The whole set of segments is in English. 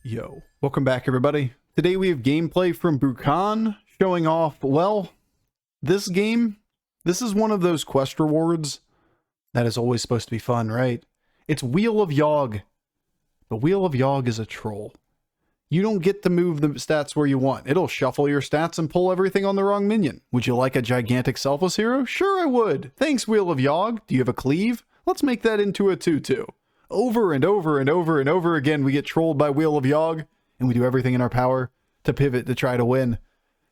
Yo, welcome back everybody. Today we have gameplay from Buchan showing off, well, this game, this is one of those quest rewards that is always supposed to be fun, right? It's Wheel of Yogg. The Wheel of Yogg is a troll. You don't get to move the stats where you want. It'll shuffle your stats and pull everything on the wrong minion. Would you like a gigantic selfless hero? Sure I would. Thanks Wheel of Yogg. Do you have a cleave? Let's make that into a 2-2. Over and over and over and over again, we get trolled by Wheel of Yogg, and we do everything in our power to pivot to try to win.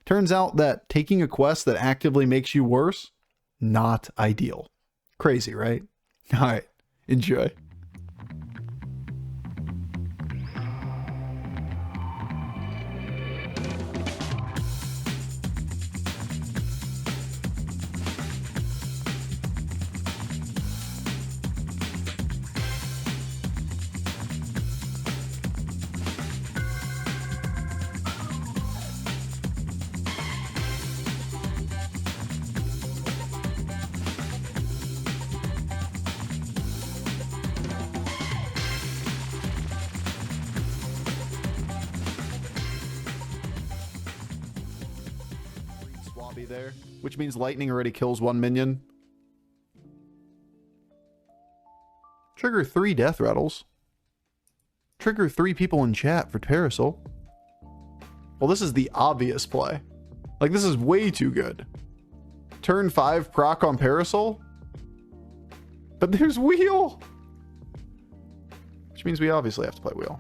Turns out that taking a quest that actively makes you worse, not ideal. Crazy, right? Alright, enjoy. There, which means lightning already kills one minion. Trigger 3 death rattles. Trigger 3 people in chat for Parasol. Well, this is the obvious play. Like, this is way too good. Turn 5 proc on Parasol. But there's Wheel! Which means we obviously have to play Wheel.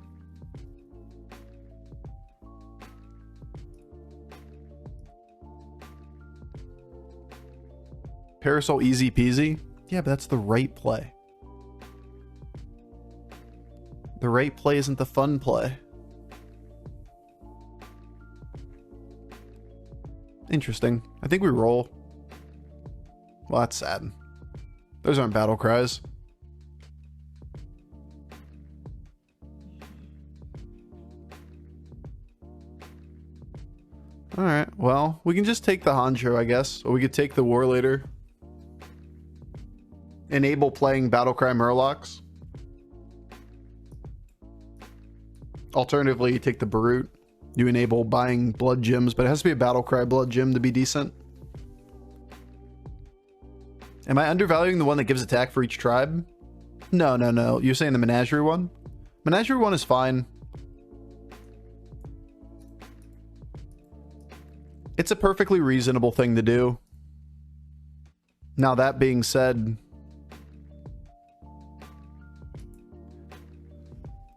Parasol easy peasy? Yeah, but that's the right play. The right play isn't the fun play. Interesting. I think we roll. Well, that's sad. Those aren't battle cries. Alright, well, we can just take the Honcho, I guess. Or we could take the War Leader. Enable playing Battlecry Murlocs. Alternatively, you take the Brute. You enable buying Blood Gems, but it has to be a Battlecry Blood Gem to be decent. Am I undervaluing the one that gives attack for each tribe? No, no, no. You're saying the Menagerie one? Menagerie one is fine. It's a perfectly reasonable thing to do. Now, that being said,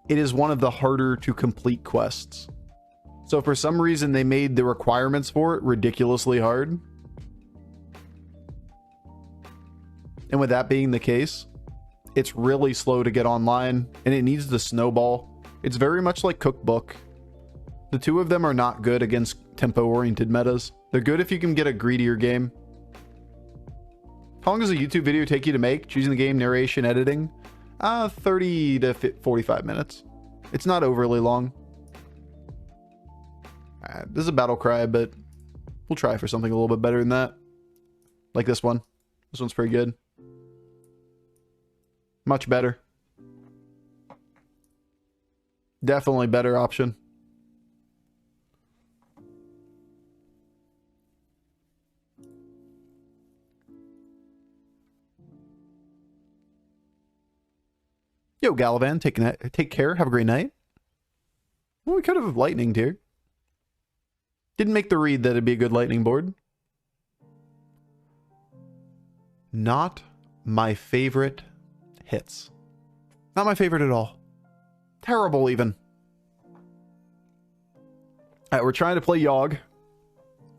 it is one of the harder to complete quests. So for some reason they made the requirements for it ridiculously hard. And with that being the case, it's really slow to get online and it needs to snowball. It's very much like Cookbook. The two of them are not good against tempo-oriented metas. They're good if you can get a greedier game. How long does a YouTube video take you to make? Choosing the game, narration, editing? 30 to 45 minutes. It's not overly long. This is a battle cry, but we'll try for something a little bit better than that. Like this one. This one's pretty good. Much better. Definitely better option. Yo, Galavan, take care. Have a great night. Well, we could have lightning here. Didn't make the read that it'd be a good lightning board. Not my favorite hits. Not my favorite at all. Terrible, even. Alright, we're trying to play Yogg.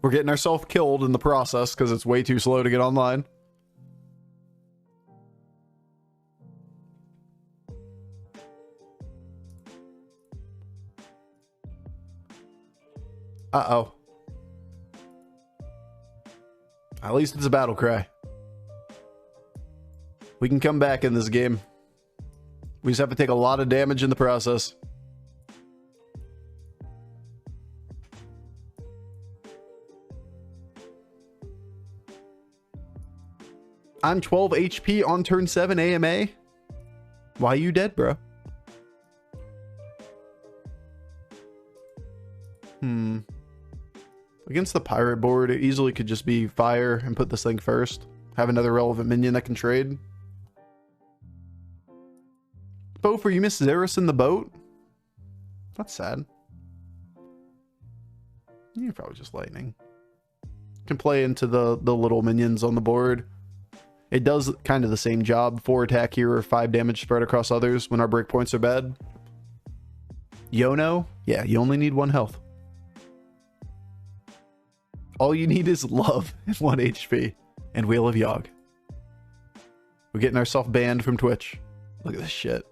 We're getting ourselves killed in the process because it's way too slow to get online. Uh-oh. At least it's a battle cry. We can come back in this game. We just have to take a lot of damage in the process. I'm 12 HP on turn 7 AMA. Why are you dead, bro? Against the pirate board, it easily could just be fire and put this thing first. Have another relevant minion that can trade. Bofur, you missed Xeris in the boat? That's sad. You're probably just lightning. Can play into the little minions on the board. It does kind of the same job. 4 attack here or 5 damage spread across others when our breakpoints are bad. Yono? Yeah, you only need 1 health. All you need is love and 1 HP. And Wheel of Yogg. We're getting ourselves banned from Twitch. Look at this shit.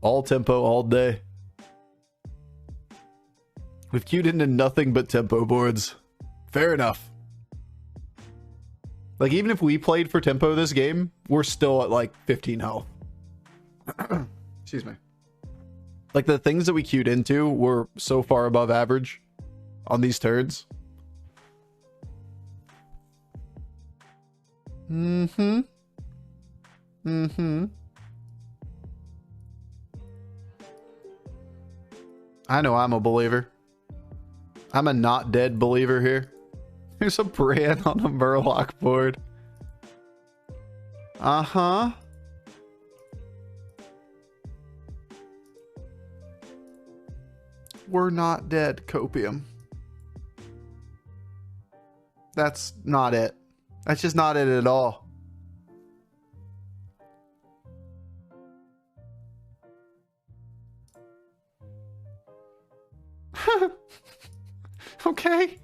All tempo, all day. We've queued into nothing but tempo boards. Fair enough. Like, even if we played for tempo this game, we're still at like 15 health. Excuse me. Like, the things that we queued into were so far above average on these turns. I know I'm a believer. I'm a not dead believer here. There's a brand on a Murloc board. Uh-huh. We're not dead, Copium. That's not it. That's just not it at all. Okay.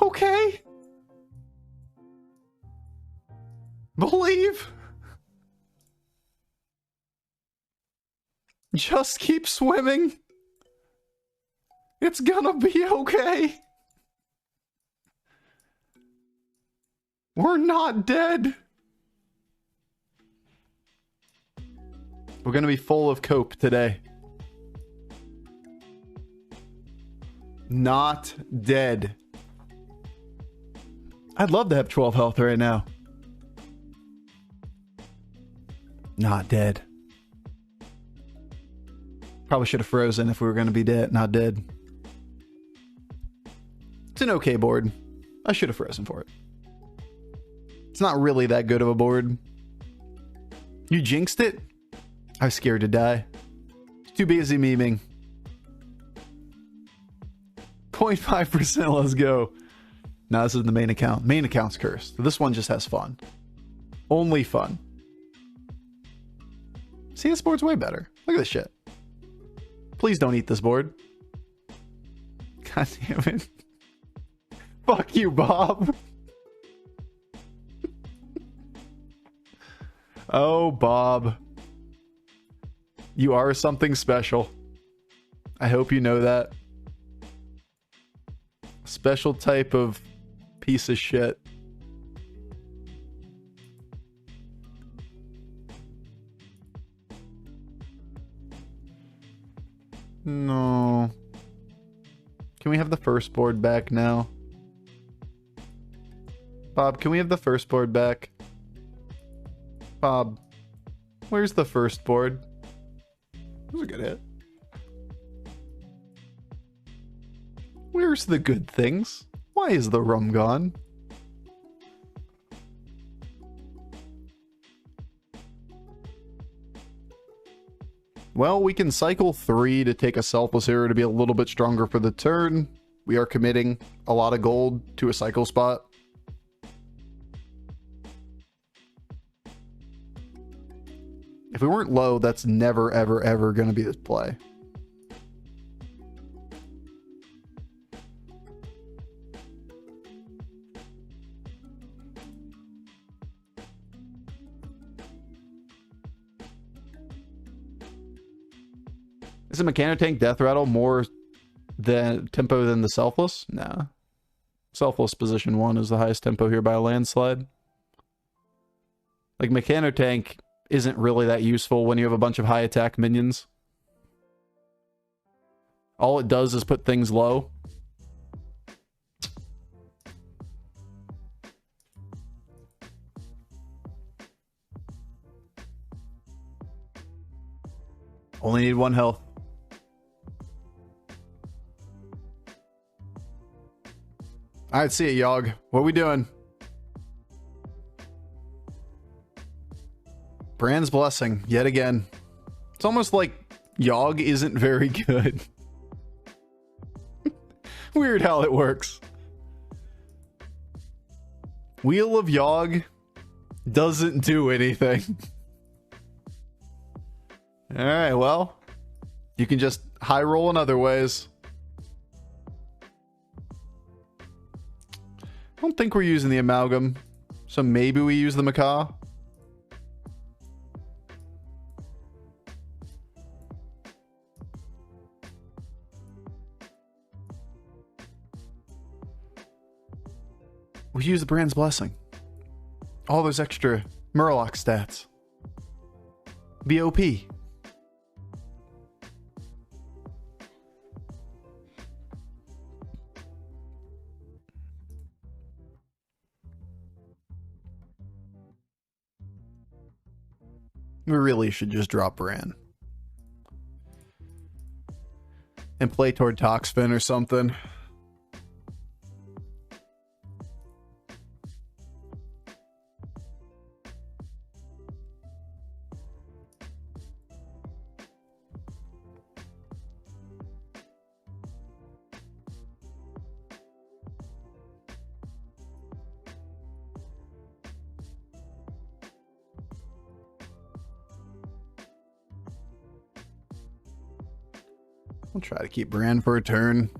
Okay. Believe. Just keep swimming. It's gonna be okay. We're not dead. We're gonna be full of cope today. Not dead. I'd love to have 12 health right now. Not dead. Probably should have frozen if we were going to be dead. Not dead. It's an okay board. I should have frozen for it. It's not really that good of a board. You jinxed it? I was scared to die. Too busy memeing. 0.5%, let's go. No, this is the main account. Main account's cursed. This one just has fun. Only fun. See, this board's way better. Look at this shit. Please don't eat this board. God damn it. Fuck you, Bob. Oh, Bob. You are something special. I hope you know that. Special type of piece of shit. No. Can we have the first board back now? Bob, can we have the first board back? Bob, where's the first board? That was a good hit. Where's the good things? Why is the rum gone? Well, we can cycle 3 to take a Selfless Hero to be a little bit stronger for the turn. We are committing a lot of gold to a cycle spot. If we weren't low, that's never, ever, ever going to be this play. Is a Mechano Tank Death Rattle more than tempo than the Selfless? Nah. Selfless position 1 is the highest tempo here by a landslide. Like, Mechano Tank isn't really that useful when you have a bunch of high attack minions. All it does is put things low. Only need 1 health. Alright, see it, Yogg. What we doing? Brand's Blessing, yet again. It's almost like Yogg isn't very good. Weird how it works. Wheel of Yogg doesn't do anything. Alright, well, you can just high roll in other ways. I don't think we're using the Amalgam, so maybe we use the Macaw. We use the Brand's Blessing. All those extra Murloc stats. BOP. We really should just drop Bran. And play toward Toxfin or something. We'll try to keep Bran for a turn.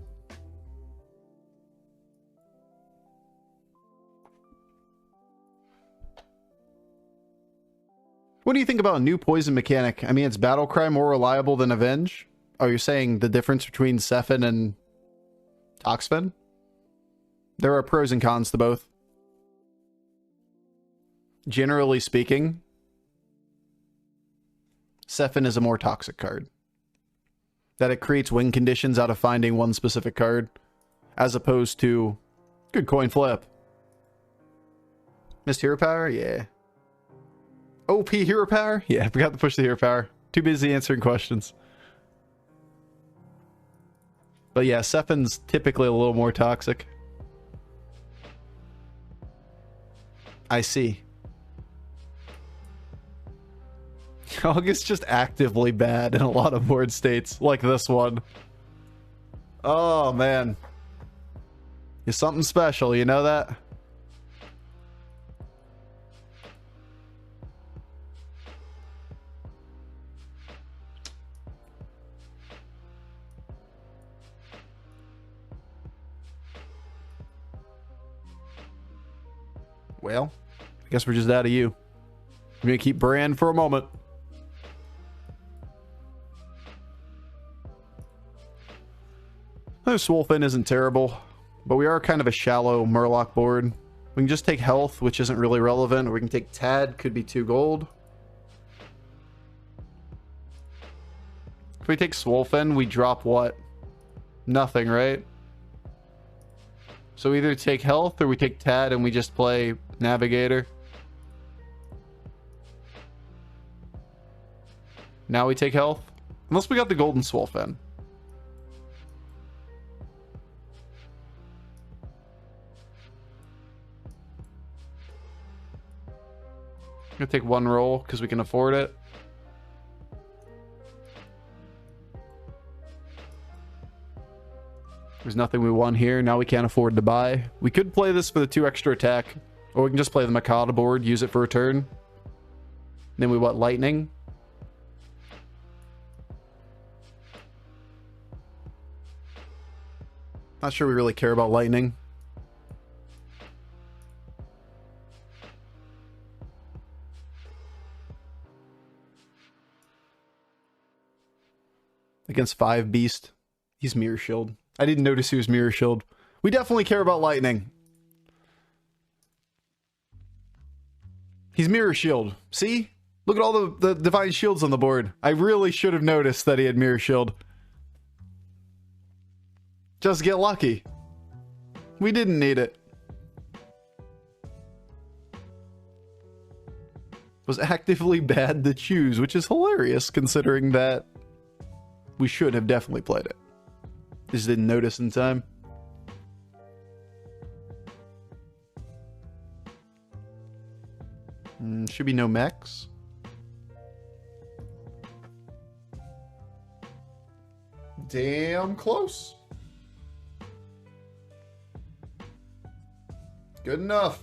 What do you think about a new poison mechanic? I mean, it's Battlecry more reliable than Avenge? Oh, you're saying the difference between Sephin and Toxfin? There are pros and cons to both. Generally speaking, Sephin is a more toxic card. That it creates win conditions out of finding one specific card, as opposed to good coin flip. Missed hero power? Yeah. OP hero power? Yeah, I forgot to push the hero power. Too busy answering questions. But yeah, Sephin's typically a little more toxic. I see. Yogg is just actively bad in a lot of board states, like this one. Oh, man. You're something special, you know that? Well, I guess we're just out of you. I'm gonna keep Bran for a moment. Swolefin isn't terrible, but we are kind of a shallow Murloc board. We can just take health, which isn't really relevant, or we can take Tad, could be 2 gold. If we take Swolefin, we drop what? Nothing, right? So either take health, or we take Tad and we just play Navigator. Now we take health? Unless we got the golden Swolefin. Gonna take 1 roll because we can afford it. There's nothing we won here. Now we can't afford to buy. We could play this for the 2 extra attack, or we can just play the Macaw board, use it for a turn. Then we what? Lightning. Not sure we really care about lightning. Against 5 beast. He's Mirror Shield. I didn't notice he was Mirror Shield. We definitely care about lightning. He's Mirror Shield. See? Look at all the divine shields on the board. I really should have noticed that he had Mirror Shield. Just get lucky. We didn't need it. Was actively bad to choose, which is hilarious considering that we should have definitely played it. Just didn't notice in time. Should be no mechs. Damn close. Good enough.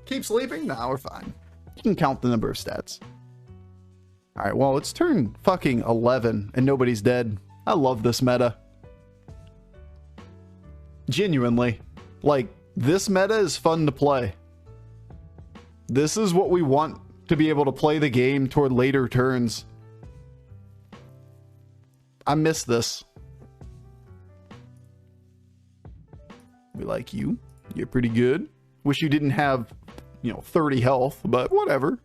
Keep sleeping? Nah, we're fine. You can count the number of stats. Alright, well, it's turn fucking 11 and nobody's dead. I love this meta. Genuinely. Like, this meta is fun to play. This is what we want to be able to play the game toward later turns. I miss this. We like you. You're pretty good. Wish you didn't have, 30 health, but whatever.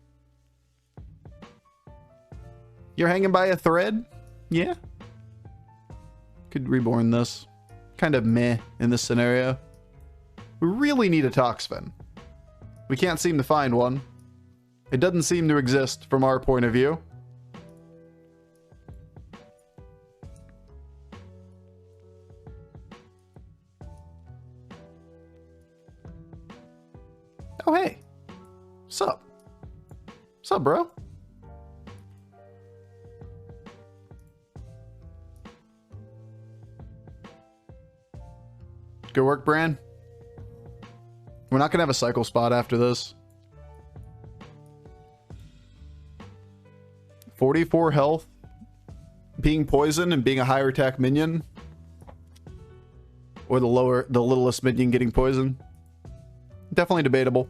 You're hanging by a thread? Yeah. Could reborn this. Kind of meh in this scenario. We really need a Toxfin. We can't seem to find one. It doesn't seem to exist from our point of view. Oh, hey. Sup? Sup, bro? Good work, Bran. We're not going to have a cycle spot after this. 44 health. Being poisoned and being a higher attack minion. Or the littlest minion getting poisoned. Definitely debatable.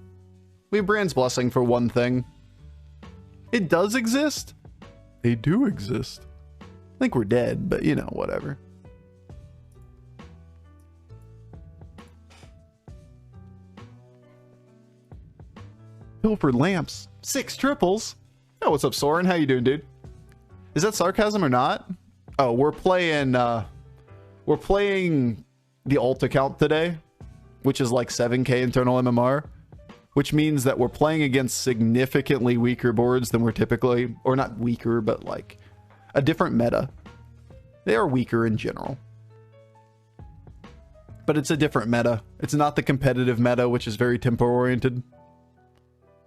We have Bran's Blessing for one thing. It does exist? They do exist. I think we're dead, but whatever. Pilfered Lamps. 6 triples? Oh, what's up, Soren? How you doing, dude? Is that sarcasm or not? Oh, we're playing the alt account today, which is like 7k internal MMR, which means that we're playing against significantly weaker boards than we're typically, or not weaker, but like a different meta. They are weaker in general. But it's a different meta. It's not the competitive meta, which is very tempo oriented.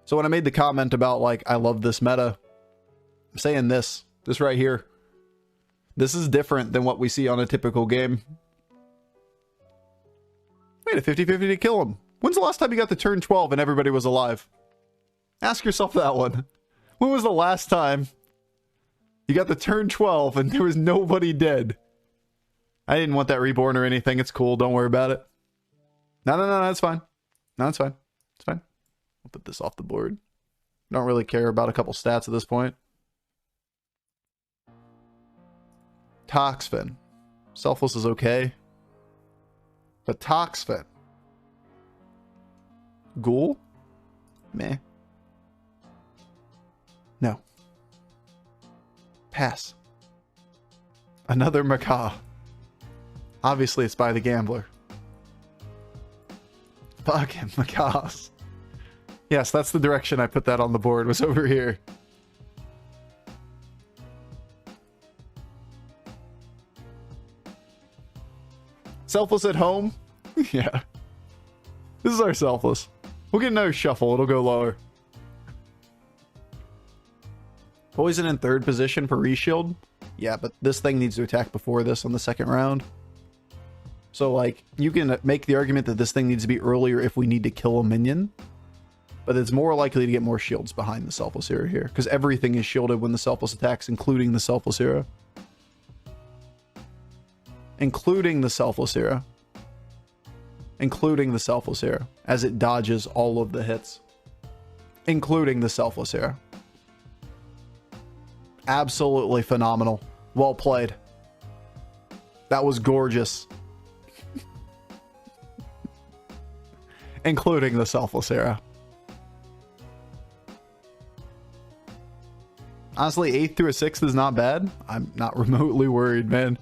So when I made the comment about like, I love this meta, I'm saying this right here. This is different than what we see on a typical game. Made a 50-50 to kill him. When's the last time you got to turn 12 and everybody was alive? Ask yourself that one. When was the last time you got to turn 12 and there was nobody dead? I didn't want that reborn or anything. It's cool. Don't worry about it. No, it's fine. No, it's fine. It's fine. I'll put this off the board. Don't really care about a couple stats at this point. Toxfin. Selfless is okay. But Toxfin. Ghoul? Meh. No. Pass. Another Macaw. Obviously it's by the Gambler. Fucking Macaws. Yes, that's the direction I put that on the board, was over here. Selfless at home? Yeah. This is our Selfless. We'll get another shuffle. It'll go lower. Poison in 3rd position for reshield? Yeah, but this thing needs to attack before this on the 2nd round. So, like, you can make the argument that this thing needs to be earlier if we need to kill a minion. But it's more likely to get more shields behind the Selfless Hero here. Because everything is shielded when the Selfless attacks, including the Selfless Hero. Including the Selfless Hero. Including the Selfless Hero. As it dodges all of the hits. Including the Selfless Hero. Absolutely phenomenal. Well played. That was gorgeous. Including the Selfless Hero. Honestly, 8th through a 6th is not bad. I'm not remotely worried, man.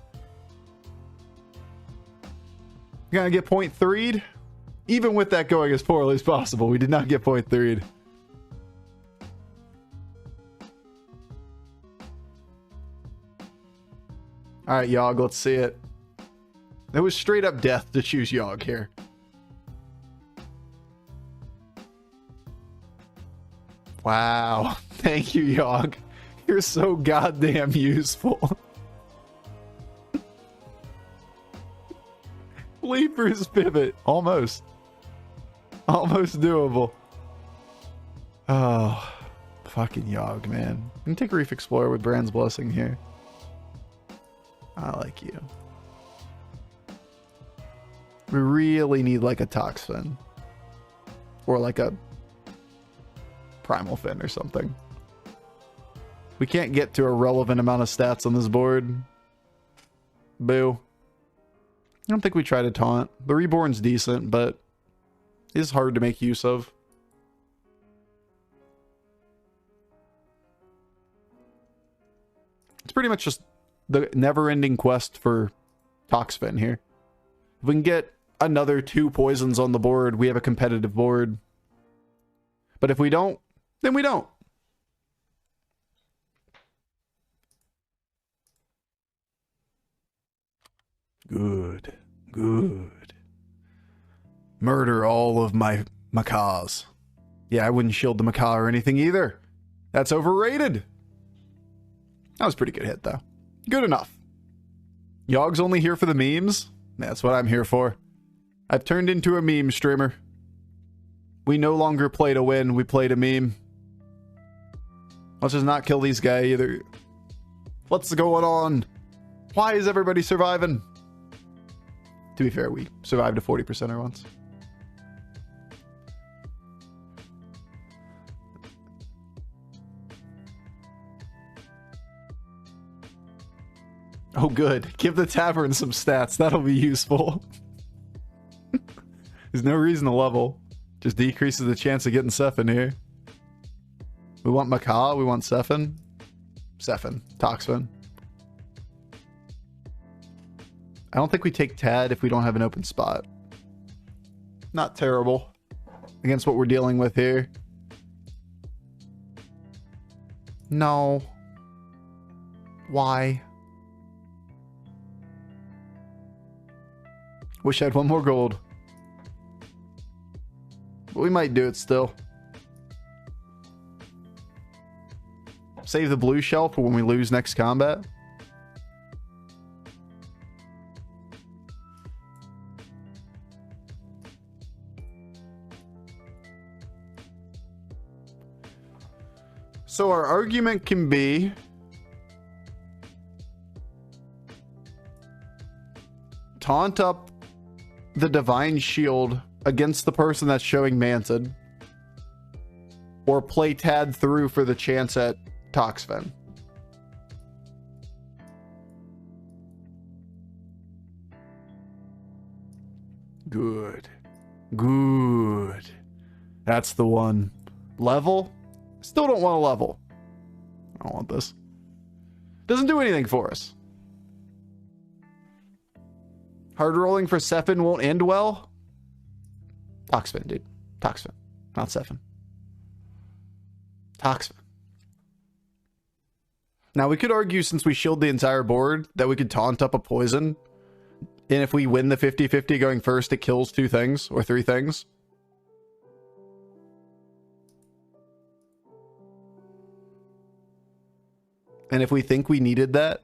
We're gonna get point 3'd. Even with that going as poorly as possible, we did not get point 3'd. Alright, Yogg, let's see it. It was straight up death to choose Yogg here. Wow. Thank you, Yogg. You're so goddamn useful. Leaper's pivot. Almost. Almost doable. Oh, fucking Yogg, man. I'm gonna take Reef Explorer with Brand's Blessing here. I like you. We really need like a Toxfin. Or like a Primal Fin or something. We can't get to a relevant amount of stats on this board. Boo. I don't think we try to taunt. The Reborn's decent, but is hard to make use of. It's pretty much just the never-ending quest for Toxfin here. If we can get another 2 poisons on the board, we have a competitive board. But if we don't, then we don't. Good. Good. Murder all of my macaws. Yeah, I wouldn't shield the macaw or anything either. That's overrated. That was a pretty good hit, though. Good enough. Yogg's only here for the memes? That's what I'm here for. I've turned into a meme streamer. We no longer play to win, we play to meme. Let's just not kill these guys either. What's going on? Why is everybody surviving? To be fair, we survived a 40%er once. Oh, good. Give the tavern some stats. That'll be useful. There's no reason to level. Just decreases the chance of getting Sephin here. We want Macaw. We want Sephin. Sephin. Toxfin. I don't think we take Tad if we don't have an open spot. Not terrible against what we're dealing with here. No. Why? Wish I had one more gold. But we might do it still. Save the blue shell for when we lose next combat. So our argument can be taunt up the Divine Shield against the person that's showing Manted, or play Tad through for the chance at Toxfin. Good. Good. That's the one. Level? Still don't want to level. I don't want this. Doesn't do anything for us. Hard rolling for Sephin won't end well. Toxfin, dude. Toxfin. Not Sephin. Toxfin. Now, we could argue, since we shield the entire board, that we could taunt up a poison. And if we win the 50-50 going first, it kills 2 things or 3 things. And if we think we needed that,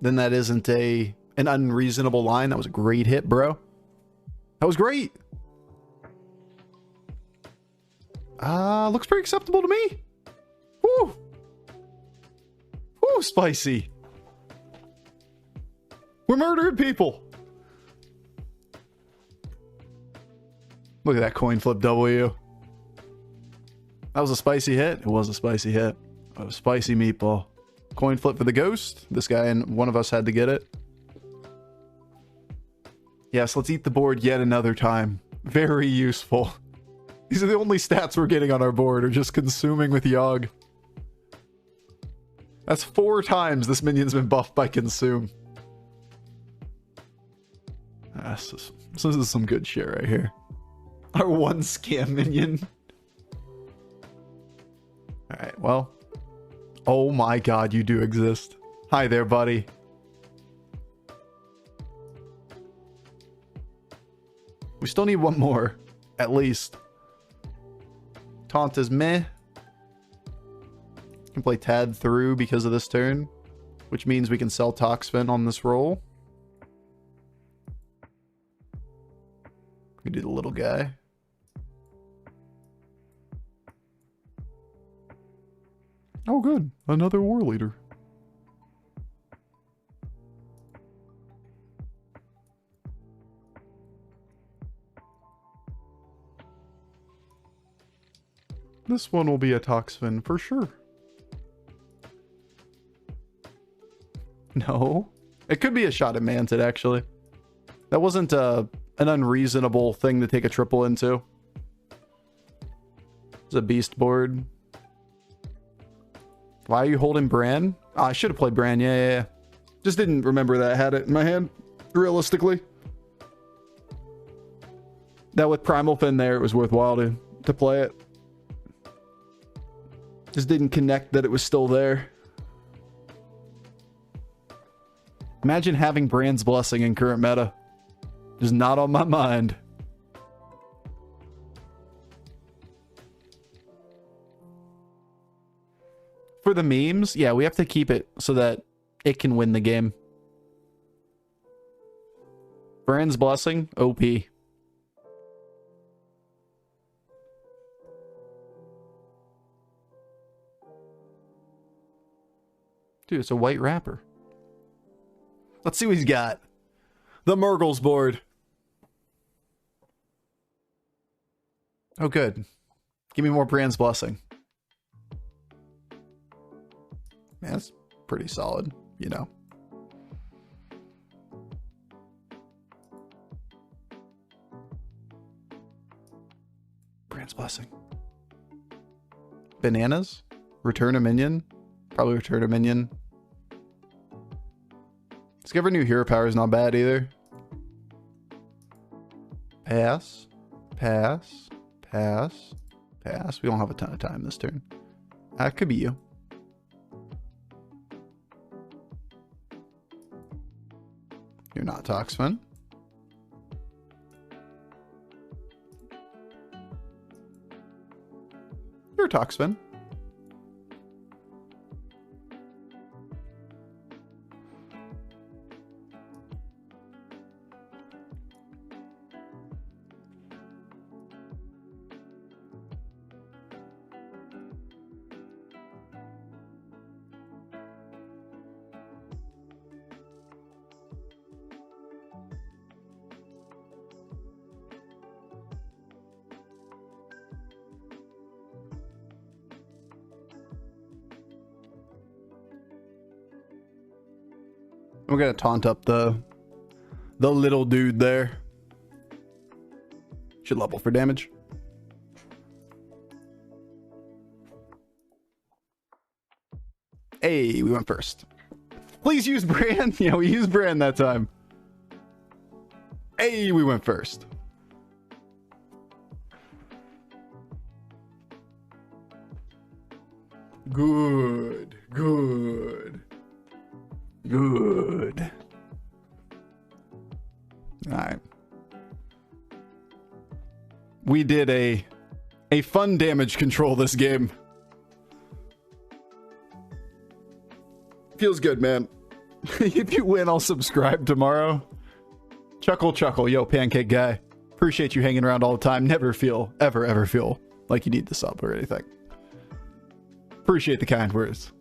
then that isn't an unreasonable line. That was a great hit, bro. That was great. Looks pretty acceptable to me. Woo. Woo, spicy. We're murdering people. Look at that coin flip W. That was a spicy hit. It was a spicy hit. Oh, spicy meatball. Coin flip for the ghost. This guy and one of us had to get it. Yes, let's eat the board yet another time. Very useful. These are the only stats we're getting on our board, are just consuming with Yogg. That's 4 times this minion's been buffed by consume. This is some good shit right here. Our 1 scam minion. Alright, well. Oh my god, you do exist. Hi there, buddy. We still need 1 more, at least. Taunt is meh. Can play Tad through because of this turn, which means we can sell Toxfin on this roll. We do the little guy. Oh, good. Another war leader. This one will be a Toxfin for sure. No. It could be a shot at Manted, actually. That wasn't an unreasonable thing to take a triple into. It's a beast board. Why are you holding Bran? Oh, I should have played Bran. Yeah. Just didn't remember that I had it in my hand, realistically. That with Primal Fin there, it was worthwhile to play it. Just didn't connect that it was still there. Imagine having Bran's Blessing in current meta. Just not on my mind. For the memes, yeah, we have to keep it so that it can win the game. Bran's Blessing, OP. Dude, it's a white wrapper. Let's see what he's got. The Murgles board. Oh, good. Give me more Bran's Blessing. Man, that's pretty solid, you know. Bran's Blessing. Bananas? Return a minion? Probably return a minion. Discover new hero power is not bad either. Pass. Pass. Pass. Pass. We don't have a ton of time this turn. That could be you. You're not Toxfin. You're Toxfin. We're gonna taunt up the little dude there. Should level for damage. Hey, we went first. Please use Bran. Yeah, we used Bran that time. Hey, we went first. Good. Good. Good. Alright. We did a fun damage control this game. Feels good, man. If you win, I'll subscribe tomorrow. Chuckle, chuckle. Yo, Pancake Guy. Appreciate you hanging around all the time. Never feel, ever feel like you need the sub or anything. Appreciate the kind words.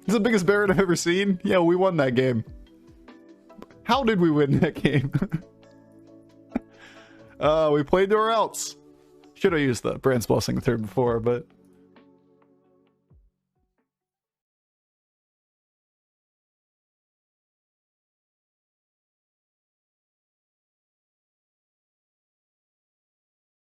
It's the biggest Baron I've ever seen. Yeah, we won that game. How did we win that game? We played or else. Should have used the Bran's Blessing the turn before, but